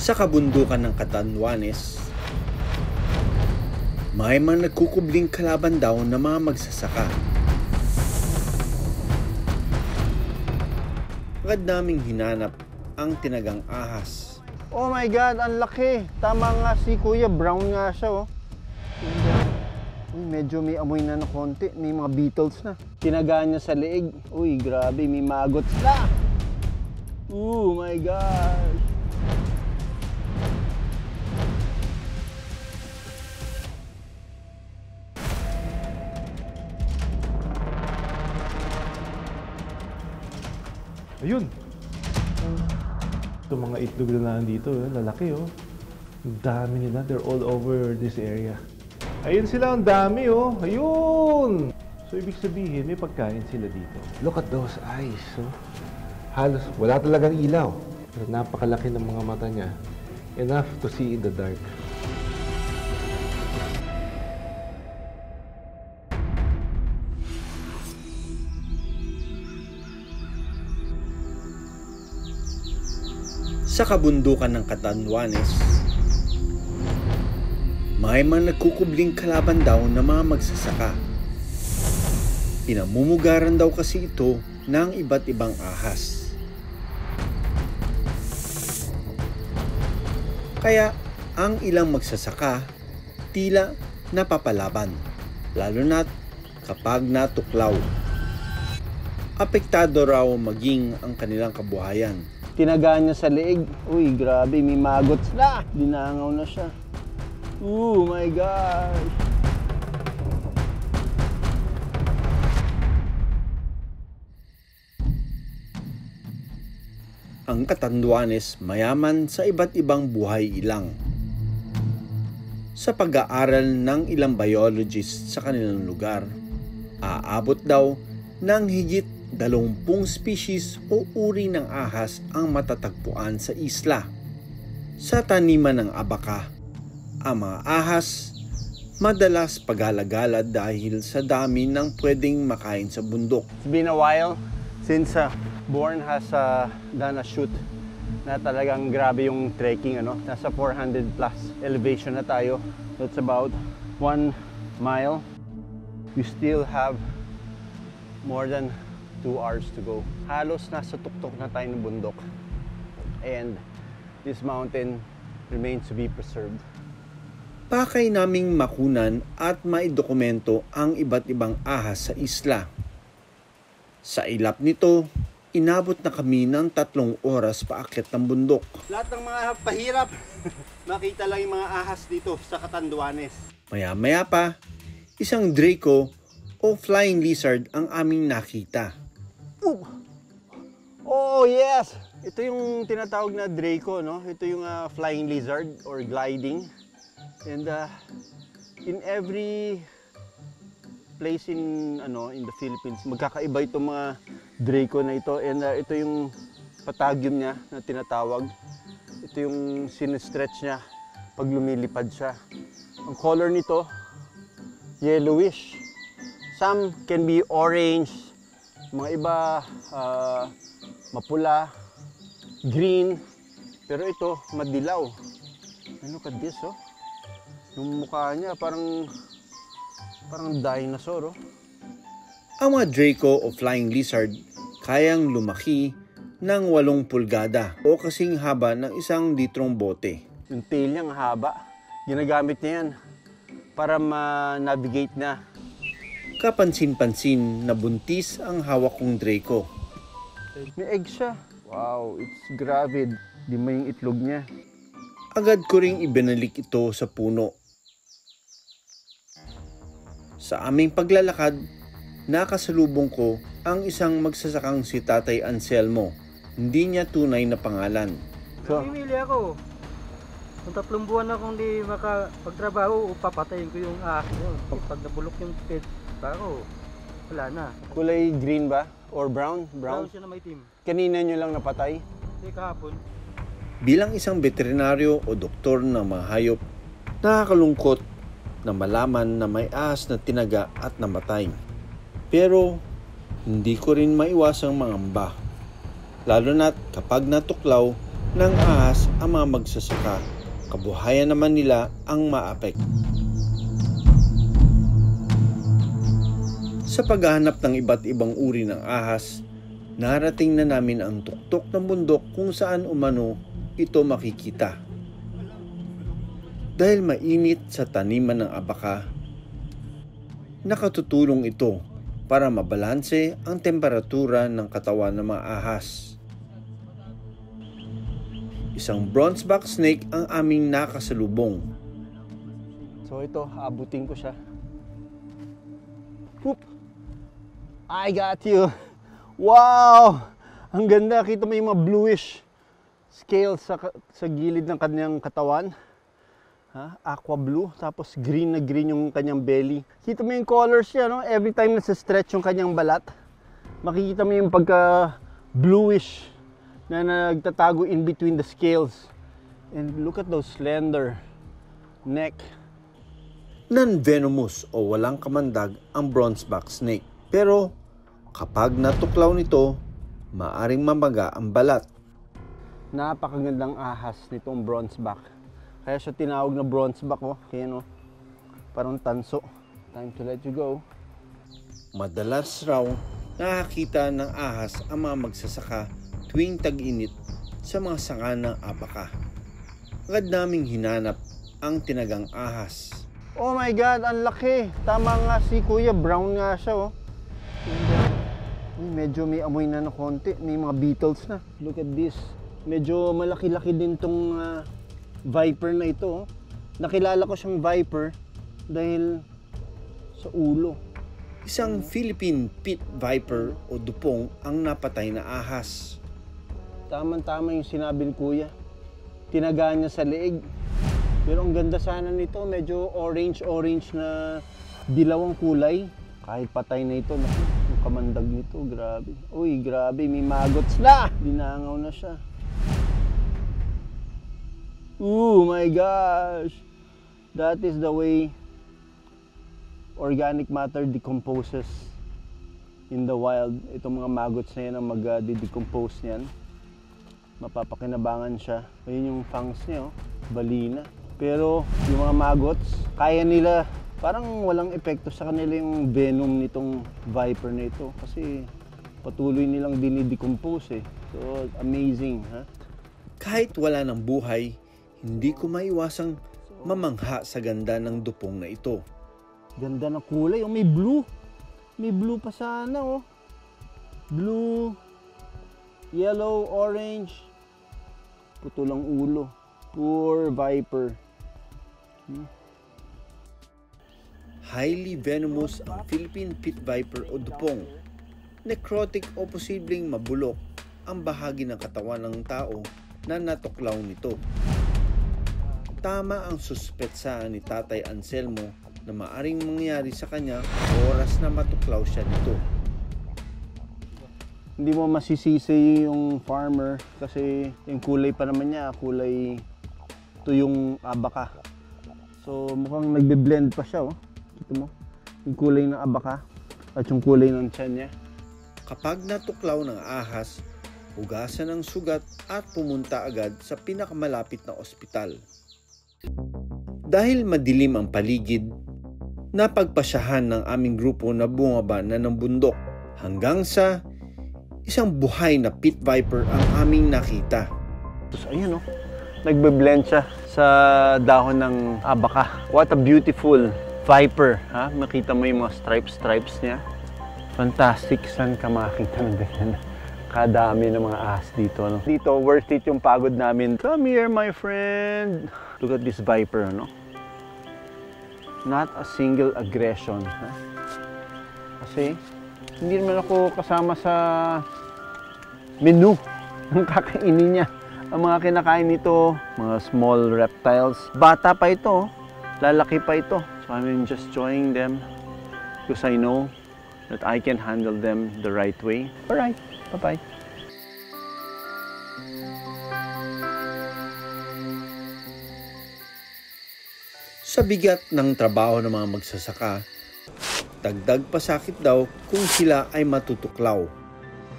Sa kabundukan ng Catanduanes, may mga nagkukubling kalaban daw na mga magsasaka. Agad naming hinanap ang tinagang ahas. Oh my God, ang laki! Tama nga si Kuya, brown nga siya oh. Uy, medyo may amoy na konti, may mga beetles na. Tinagaan niya sa leeg. Uy, grabe, may magot na! Oh my God! Ayun! Itong mga itlog na nandito, lalaki oh. Ang dami nila, they're all over this area. Ayun sila, ang dami oh. Ayun! So ibig sabihin, may pagkain sila dito. Look at those eyes. Oh. Halos wala talagang ilaw. Pero napakalaki ng mga mata niya. Enough to see in the dark. Sa kabundukan ng Catanduanes, may mga nagkukubling kalaban daw na mga magsasaka. Pinamumugaran daw kasi ito ng iba't ibang ahas. Kaya ang ilang magsasaka tila napapalaban, lalo na't kapag natuklaw. Apektado raw maging ang kanilang kabuhayan. Tinagaan niya sa leeg. Uy, grabe, may magot na! Dinangaw na siya. Oh my gosh! Ang Catanduanes mayaman sa iba't ibang buhay ilang. Sa pag-aaral ng ilang biologists sa kanilang lugar, aabot daw ng higit 20 species o uri ng ahas ang matatagpuan sa isla. Sa taniman ng abaka, ang mga ahas madalas pagala-gala dahil sa dami ng pwedeng makain sa bundok. It's been a while since Born has done a shoot na talagang grabe yung trekking, ano? Nasa 400 plus elevation na tayo. That's about 1 mile. We still have more than 2 hours to go. Halos nasa tuktok na tayo ng bundok. And this mountain remains to be preserved. Pakay naming makunan at maidokumento ang iba't ibang ahas sa isla. Sa ilap nito, inabot na kami ng 3 oras paakyat ng bundok. Lahat ng mga pahirap, makita lang yung mga ahas dito sa Catanduanes. Maya-maya pa, isang Draco o flying lizard ang aming nakita. Oh yes! Ito yung tinatawag na Draco, no? Ito yung flying lizard or gliding. And in every place in the Philippines, magkakaiba itong mga Draco na ito. And ito yung patagium niya na tinatawag. Ito yung sinestretch niya pag lumilipad siya. Ang color nito, yellowish. Some can be orange, mga iba mapula, green, pero ito madilaw. And look at this, oh. Yung mukha niya parang dinosaur, oh. Ang mga Draco o flying lizard kayang lumaki ng 8 pulgada o kasing haba ng 1 litrong bote. Yung tail niya ang haba. Ginagamit niya yan para ma-navigate na. Kapansin-pansin na buntis ang hawak kong Draco. May egg siya. Wow, it's gravid. Di mo yung itlog niya. Agad ko ring ibinalik ito sa puno. Sa aming paglalakad, nakasalubong ko ang isang magsasakang si Tatay Anselmo. Hindi niya tunay na pangalan. Namimili ako. Kung 3 buwan akong di makapagtrabaho, papatayin ko yung ahas ko. Pag nabulok yung pet, ako, wala na. Kulay green ba? Or brown? Brown siya na may team. Kanina nyo lang napatay? Hindi, kahapon. Bilang isang veterinaryo o doktor ng mga hayop, nakakalungkot na malaman na may ahas na tinaga at namatay. Pero hindi ko rin maiwasang mangamba. Lalo na't kapag natuklaw ng ahas ang mga magsasaka. Kabuhayan naman nila ang maapek. Sa paghahanap ng iba't ibang uri ng ahas, narating na namin ang tuktok ng bundok kung saan umano ito makikita. Dahil mainit sa taniman ng abaka, nakatutulong ito para mabalanse ang temperatura ng katawan ng mga ahas. Isang bronzeback snake ang aming nakasalubong. So ito, abutin ko siya. Whoop! I got you! Wow! Ang ganda, kita mo yung mga bluish scales sa gilid ng kanyang katawan. Aqua blue, tapos green na green yung kanyang belly. Kita mo yung colors niya, no? Every time nasa-stretch yung kanyang balat, makikita mo yung pagka bluish na nagtatago in between the scales. And look at those slender neck. Non-venomous o walang kamandag ang bronzeback snake. Pero kapag natuklaw nito, maaring mamaga ang balat. Napakagandang ahas nitong bronzeback. Kaya siya tinawag na bronzeback, oh. Kaya no, parang tanso. Time to let you go. Madalas raw nakakita ng ahas ang mga magsasaka tuwing tag-init sa mga sanga ng abaka. Agad naming hinanap ang tinagang ahas. Oh my God, ang laki! Tama nga si Kuya, brown nga siya, oh. Medyo may amoy na ng konti. May mga beetles na. Look at this. Medyo malaki-laki din tong viper na ito, oh. Nakilala ko siyang viper dahil sa ulo. Isang Philippine pit viper o dupong ang napatay na ahas. Tama-tama yung sinabi ni Kuya. Tinagaan niya sa leeg. Pero ang ganda sana nito, medyo orange na dilawang kulay. Kahit patay na ito, yung kamandag nito, grabe. Uy, grabe, may magots na! Dinangaw na siya. Oh my gosh! That is the way organic matter decomposes in the wild. Itong mga magots na yan ang mag-decompose niyan. Mapapakinabangan siya. Ayun yung fangs niya, oh. Balina. Pero yung mga magots, kaya nila, parang walang epekto sa kanila yung venom nitong viper na ito. Kasi patuloy nilang dinidecompose eh. So, amazing, ha? Kahit wala ng buhay, hindi ko maiwasang mamangha sa ganda ng dupong na ito. Ganda na kulay. Oh, may blue. May blue pa sana, oh. Blue, yellow, orange. Putol ang ulo. Poor viper. Highly venomous ang Philippine pit viper o dupong. Necrotic o posibleng mabulok ang bahagi ng katawan ng tao na natuklaw nito. Tama ang suspetsahan ni Tatay Anselmo na maaring mangyari sa kanya oras na matuklaw siya nito. Hindi mo masisisi yung farmer kasi yung kulay pa naman niya, kulay tuyong abaka. So mukhang nagbe-blend pa siya, oh. Kita mo? Yung kulay ng abaka at yung kulay ng tiyan niya. Kapag natuklaw ng ahas, hugasan ang sugat at pumunta agad sa pinakamalapit na ospital. Dahil madilim ang paligid, napagpasyahan ng aming grupo na bumaba na ng bundok hanggang sa isang buhay na pit viper ang aming nakita. Tapos ayun, oh, nagbe-blend siya sa dahon ng abaka. What a beautiful viper, ha? Makita mo yung mga stripes niya. Fantastic. Saan ka makakita ng ganyan? Kadami ng mga ahas dito, no? Dito, worth it yung pagod namin. Come here, my friend. Look at this viper, no? Not a single aggression, ha? Kasi hindi naman ako kasama sa menu ng kakainin niya. Ang mga kinakain nito, mga small reptiles. Bata pa ito, lalaki pa ito. So I'm just enjoying them because I know that I can handle them the right way. Alright, bye-bye. Sa bigat ng trabaho ng mga magsasaka, dagdag pasakit daw kung sila ay matutuklaw.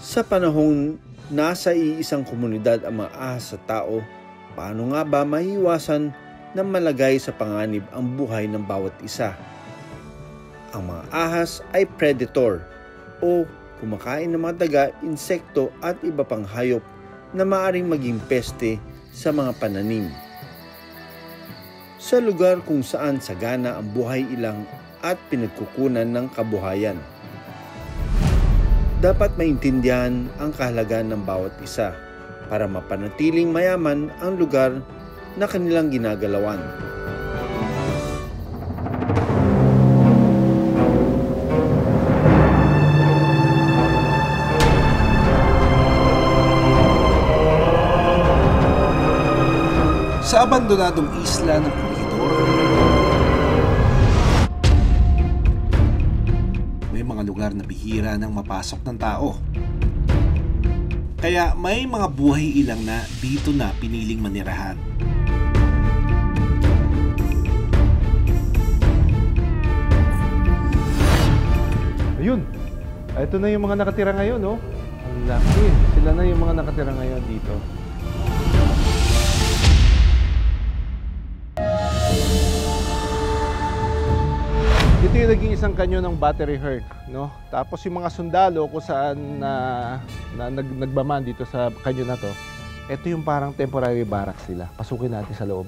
Sa panahong nasa iisang komunidad ang mga ahas sa tao, paano nga ba maiiwasan na malagay sa panganib ang buhay ng bawat isa? Ang mga ahas ay predator o kumakain ng mga daga, insekto at iba pang hayop na maaaring maging peste sa mga pananim. Sa lugar kung saan sagana ang buhay ilang at pinagkukunan ng kabuhayan, dapat maintindihan ang kahalagaan ng bawat isa para mapanatiling mayaman ang lugar na kanilang ginagalawan. Sa abandonadong isla ng Corregidor, may mga lugar na bihira nang mapasok ng tao. Kaya may mga buhay ilang na dito na piniling manirahan. Ayun, ito na yung mga nakatira ngayon, oh. Ang laki. Sila na yung mga nakatira ngayon dito. Ito yung naging isang kanyo ng Battery Heart, no? Tapos yung mga sundalo kung saan nagbaman dito sa kanyo na to, ito yung parang temporary barracks sila. Pasukin natin sa loob.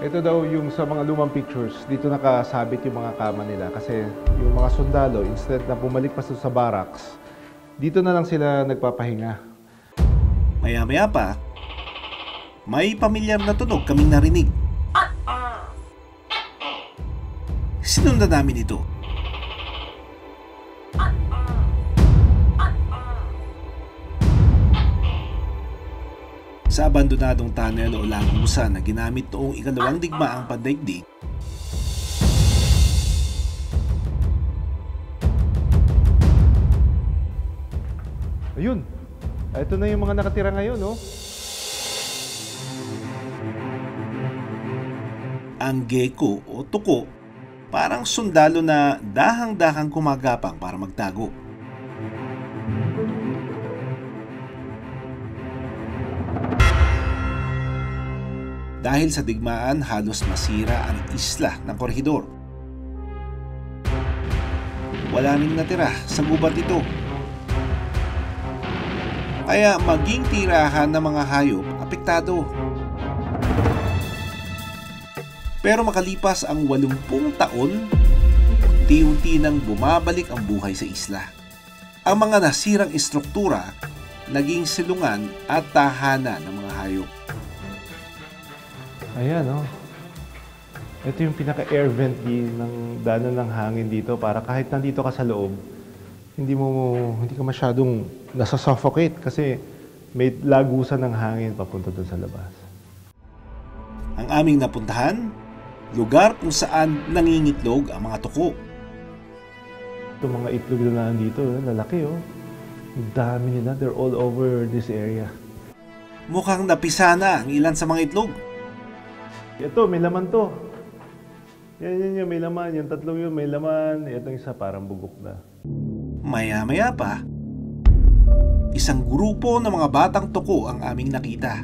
Ito daw yung sa mga lumang pictures, dito nakasabit yung mga kama nila kasi yung mga sundalo, instead na bumalik pa sa barracks, dito na lang sila nagpapahinga. Maya-maya pa, may pamilyar na tunog kaming narinig. Sinundan namin ito. Sa abandonadong tunnel o lagusan na ginamit noong ikalawang digmaang pandaigdig, Ayun, ito na yung mga nakatira ngayon, no? ang gecko o tuko, parang sundalo na dahang-dahang kumagapang para magtago. Dahil sa digmaan, halos masira ang isla ng Corregidor. Wala ring natira sa gubat ito. Kaya maging tirahan ng mga hayop apektado. Pero makalipas ang 80 taon, unti-unti nang bumabalik ang buhay sa isla. Ang mga nasirang istruktura naging silungan at tahanan ng mga hayop. Ayan, oh. Ito yung pinaka-air vent ng daanan ng hangin dito para kahit nandito ka sa loob, hindi ka masyadong nasa-suffocate kasi may lagusan ng hangin papunta doon sa labas. Ang aming napuntahan, lugar kung saan nangingitlog ang mga tuko. Itong mga itlog na nandito, lalaki, oh. Ang dami nila, they're all over this area. Mukhang napisa na ang ilan sa mga itlog. Ito, may laman to. Yan, may laman. Yung tatlong yun, may laman. Itong isa, parang bugok na. Maya-maya pa, isang grupo ng mga batang tuko ang aming nakita.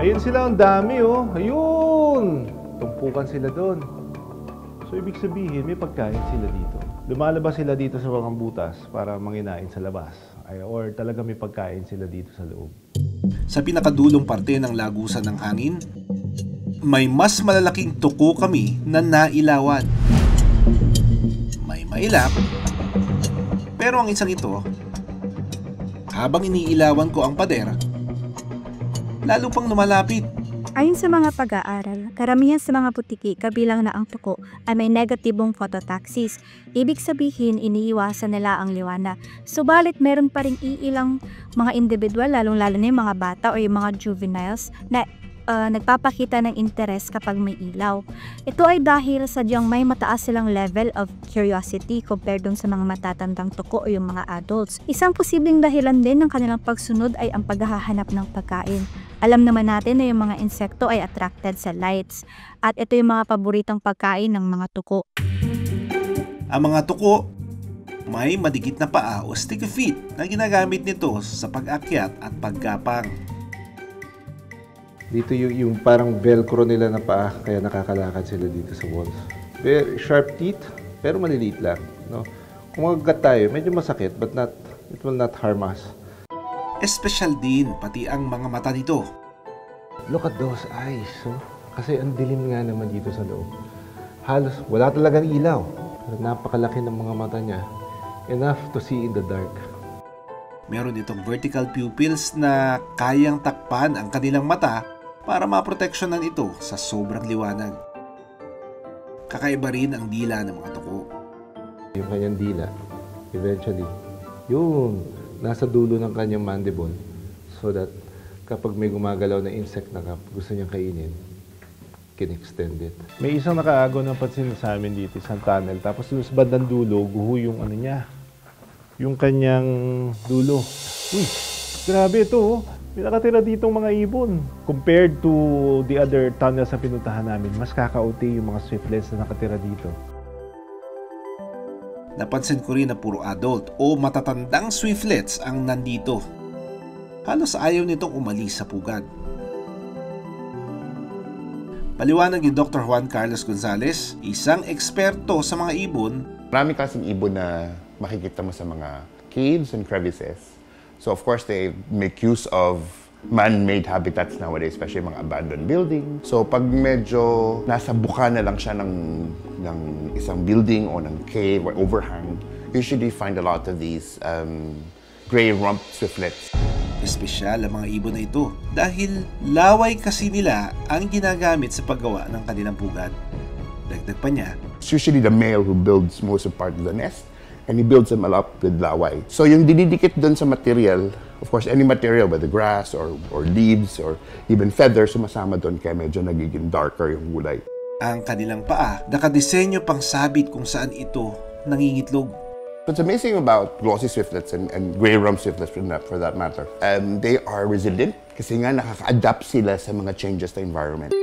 Ayun sila, ang dami, oh. Ayun! Tumpukan sila doon. So, ibig sabihin, may pagkain sila dito. Lumalabas sila dito sa mga butas para manginain sa labas. Or talaga may pagkain sila dito sa loob. Sa pinakadulong parte ng lagusan ng hangin, may mas malalaking tuko kami na nailawan. May mailap, pero ang isang ito, habang iniilawan ko ang pader, lalo pang lumalapit. Ayon sa mga pag-aaral, karamihan sa mga putiki kabilang na ang tuko ay may negatibong phototaxis. Ibig sabihin, iniiwasan nila ang liwanag. Subalit, meron pa ring iilang mga individual, lalong-lalo na yung mga bata o yung mga juveniles na nagpapakita ng interes kapag may ilaw. Ito ay dahil sadyang may mataas silang level of curiosity compared dun sa mga matatandang tuko o yung mga adults. Isang posibleng dahilan din ng kanilang pagsunod ay ang paghahanap ng pagkain. Alam naman natin na yung mga insekto ay attracted sa lights at ito yung mga paboritong pagkain ng mga tuko. Ang mga tuko, may madikit na paa o sticky feet na ginagamit nito sa pag-akyat at paggapang. Dito yung parang velcro nila na paa, kaya nakakalakad sila dito sa walls. Very sharp teeth, pero maliliit lang. No? Kung magagat tayo, medyo masakit, but it will not harm us. Espesyal din pati ang mga mata nito. Look at those eyes. Oh. Kasi ang dilim nga naman dito sa loob. Halos wala talagang ilaw. Pero napakalaki ng mga mata niya. Enough to see in the dark. Meron itong vertical pupils na kayang takpan ang kanilang mata para maproteksyonan ito sa sobrang liwanag. Kakaiba rin ang dila ng mga tuko. Yung kanyang dila, eventually, yun, nasa dulo ng kanyang mandible so that kapag may gumagalaw na insect na gusto niyang kainin, kin-extend it. May isang nakaagaw ng pansin sa amin dito, isang tunnel. Tapos sa bandang dulo, guho yung ano niya. Yung kanyang dulo. Uy, grabe ito. Oh. May nakatira ditong mga ibon. Compared to the other tunnels na pinuntahan namin, mas kakaunti yung mga swiftlets na nakatira dito. Napansin ko rin na puro adult o matatandang swiftlets ang nandito. Halos ayaw nitong umalis sa pugad. Paliwanag ni Dr. Juan Carlos Gonzalez, isang eksperto sa mga ibon. Marami kasing ibon na makikita mo sa mga caves and crevices. So of course, they make use of man-made habitats nowadays, especially mga abandoned buildings. So pag medyo nasa buka na lang siya ng isang building o ng cave or overhang, usually find a lot of these gray rump swiftlets. Espesyal ang mga ibon na ito dahil laway kasi nila ang ginagamit sa paggawa ng kanilang pugad. Dagdag pa niya, It's usually the male who builds most of part of the nest and he builds them all up with laway. So yung dinidikit dun sa material, of course any material, whether grass or leaves or even feathers, sumasama dun kaya medyo nagiging darker yung kulay. Ang kanilang paa nakadisenyo pang sabit kung saan ito nangingitlog. What's amazing about glossy swiftlets and gray rump swiftlets for that matter, they are resilient kasi nga nakaka-adapt sila sa mga changes sa environment.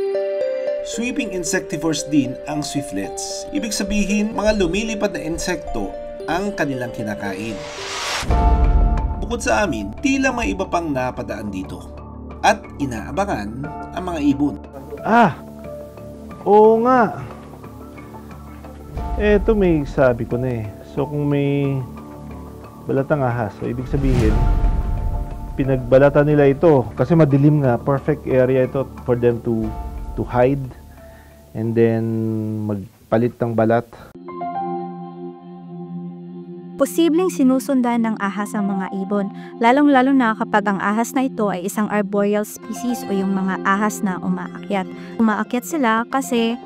Sweeping insectivores din ang swiftlets. Ibig sabihin, mga lumilipad na insekto ang kanilang kinakain. Bukod sa amin, tila may iba pang napadaan dito. At inaabangan ang mga ibon. Oo nga. Eto may sabi ko na eh. So kung may balatang ahas, so ibig sabihin, pinagbalatan nila ito kasi madilim nga, perfect area ito for them to hide and then magpalit ng balat. Posibleng sinusundan ng ahas ang mga ibon, lalong-lalo na kapag ang ahas na ito ay isang arboreal species o yung mga ahas na umaakyat. Umaakyat sila kasi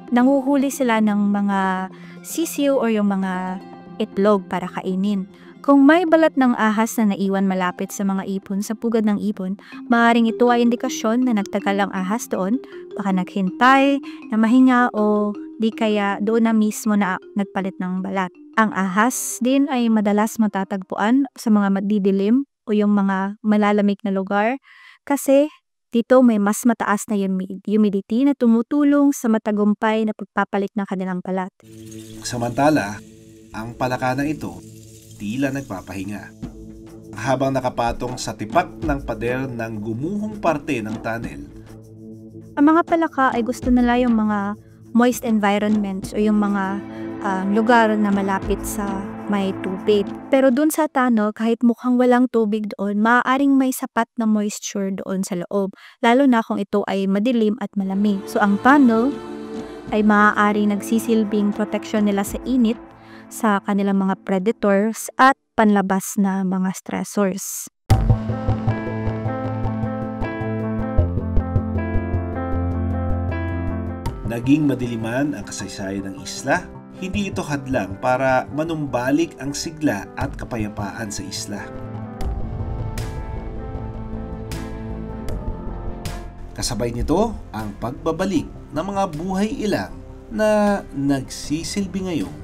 nanguhuli sila ng mga sisiw o yung mga itlog para kainin. Kung may balat ng ahas na naiwan malapit sa mga ibon sa pugad ng ibon, maaaring ito ay indikasyon na nagtagal ang ahas doon, baka naghintay, na mahinga o di kaya doon na mismo na nagpalit ng balat. Ang ahas din ay madalas matatagpuan sa mga madidilim o yung mga malalamig na lugar kasi dito may mas mataas na humidity na tumutulong sa matagumpay na pagpapalit ng kanilang balat. Samantala, ang palaka na ito, tila nagpapahinga. Habang nakapatong sa tipak ng pader ng gumuhong parte ng tunnel. Ang mga palaka ay gusto nila yung mga moist environments o yung mga lugar na malapit sa may tubig. Pero dun sa tunnel, kahit mukhang walang tubig doon, maaaring may sapat na moisture doon sa loob, lalo na kung ito ay madilim at malamig. So ang tunnel ay maaaring nagsisilbing protection nila sa init, sa kanilang mga predators at panlabas na mga stressors. Naging madiliman ang kasaysayan ng isla, hindi ito hadlang para manumbalik ang sigla at kapayapaan sa isla. Kasabay nito ang pagbabalik ng mga buhay ilang na nagsisilbi ngayong